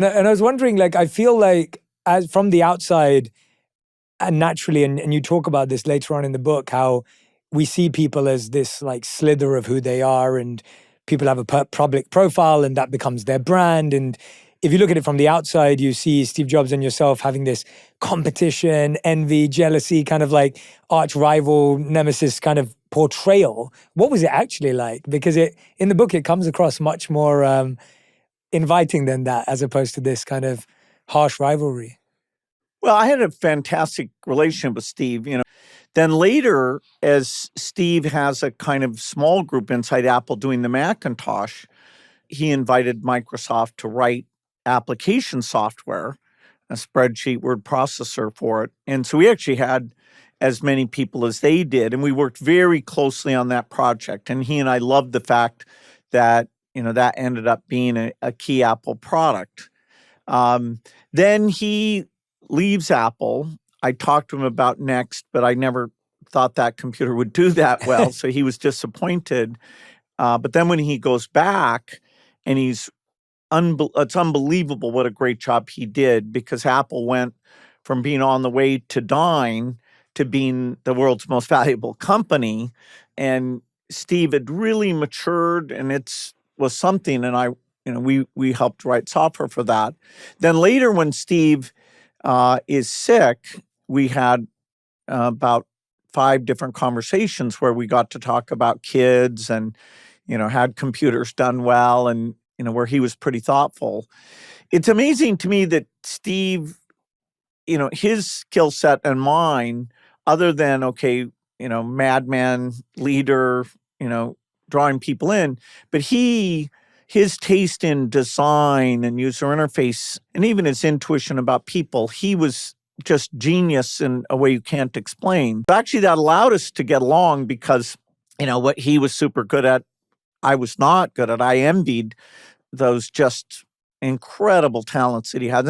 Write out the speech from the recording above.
And I was wondering, like, I feel like as from the outside, and naturally, and you talk about this later on in the book, how we see people as this like slither of who they are, and people have a public profile, and that becomes their brand. And if you look at it from the outside, you see Steve Jobs and yourself having this competition, envy, jealousy, kind of like arch rival, nemesis kind of portrayal. What was it actually like? Because it in the book it comes across much more inviting than that, as opposed to this kind of harsh rivalry. Well, I had a fantastic relationship with Steve. Then later, as Steve has a kind of small group inside Apple doing the Macintosh, he invited Microsoft to write application software, a spreadsheet word processor for it. And so we actually had as many people as they did, and we worked very closely on that project. And he and I loved the fact that, that ended up being a key Apple product. Then he leaves Apple. I talked to him about Next, but I never thought that computer would do that well. So he was disappointed. But then when he goes back, and it's unbelievable what a great job he did, because Apple went from being on the way to dying to being the world's most valuable company. And Steve had really matured, and was something. And we helped write software for that. Then later, when Steve is sick, we had about 5 different conversations where we got to talk about kids and, had computers done well, and, where he was pretty thoughtful. It's amazing to me that Steve, his skill set and mine, other than, madman, leader, drawing people in, but his taste in design and user interface, and even his intuition about people, he was just genius in a way you can't explain. Actually, that allowed us to get along because, what he was super good at, I was not good at. I envied those just incredible talents that he had.